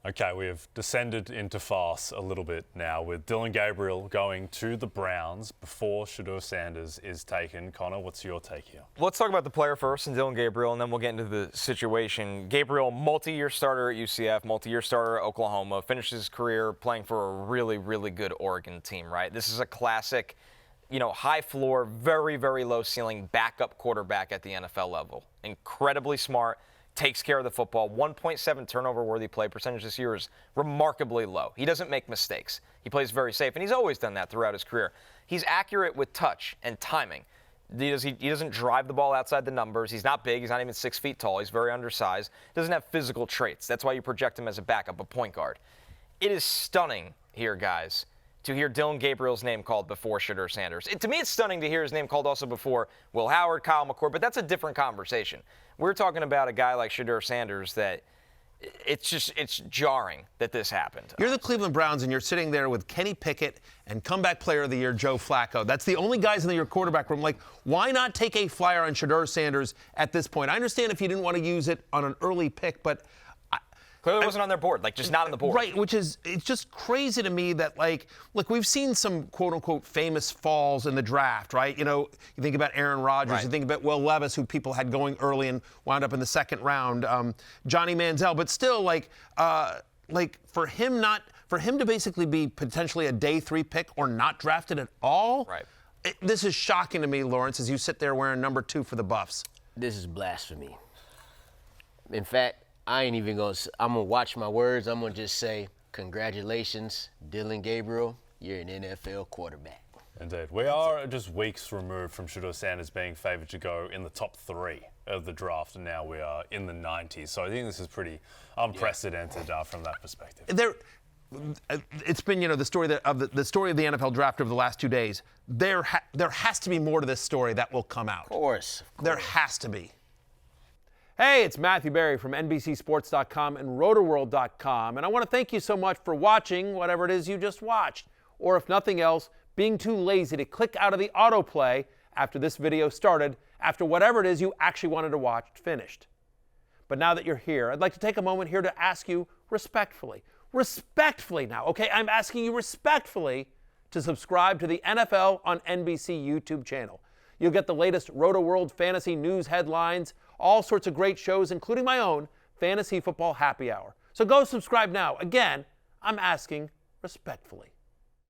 Okay, we have descended into farce a little bit now with Dillon Gabriel going to the Browns before Shedeur Sanders is taken. Connor, what's your take here? Let's talk about the player first and Dillon Gabriel, and then we'll get into the situation. Gabriel, multi-year starter at UCF, multi-year starter at Oklahoma, finished his career playing for a really, really good Oregon team, right? This is a classic, high floor, very, very low ceiling backup quarterback at the NFL level. Incredibly smart. Takes care of the football. 1.7 turnover-worthy play percentage this year is remarkably low. He doesn't make mistakes. He plays very safe, and he's always done that throughout his career. He's accurate with touch and timing. He doesn't drive the ball outside the numbers. He's not big. He's not even 6 feet tall. He's very undersized. Doesn't have physical traits. That's why you project him as a backup, a point guard. It is stunning here, guys, to hear Dillon Gabriel's name called before Shedeur Sanders. To me, it's stunning to hear his name called also before Will Howard, Kyle McCord, but that's a different conversation. We're talking about a guy like Shedeur Sanders that it's jarring that this happened. You're the Cleveland Browns, and you're sitting there with Kenny Pickett and comeback player of the year Joe Flacco. That's the only guys in your quarterback room. Like, why not take a flyer on Shedeur Sanders at this point? I understand if you didn't want to use it on an early pick, but clearly wasn't on their board, just not on the board. Right, it's just crazy to me that, look, we've seen some quote-unquote famous falls in the draft, right? You think about Aaron Rodgers, right. You think about Will Levis, who people had going early and wound up in the second round, Johnny Manziel, but still, for him to basically be potentially a day 3 pick or not drafted at all, right? This is shocking to me, Lawrence, as you sit there wearing number 2 for the Buffs. This is blasphemy. In fact, I'm gonna watch my words. I'm gonna just say, congratulations, Dillon Gabriel, you're an NFL quarterback. Indeed. We are just weeks removed from Shedeur Sanders being favoured to go in the top 3 of the draft, and now we are in the 90s. So I think this is pretty unprecedented from that perspective. It's been, the story of the story of the NFL draft over the last 2 days. There has to be more to this story that will come out. Of course. There has to be. Hey, it's Matthew Berry from NBCSports.com and Rotoworld.com, and I want to thank you so much for watching whatever it is you just watched, or if nothing else, being too lazy to click out of the autoplay after this video started, after whatever it is you actually wanted to watch finished. But now that you're here, I'd like to take a moment here to ask you respectfully now, okay? I'm asking you respectfully to subscribe to the NFL on NBC YouTube channel. You'll get the latest Rotoworld fantasy news headlines, all sorts of great shows, including my own Fantasy Football Happy Hour. So go subscribe now. Again, I'm asking respectfully.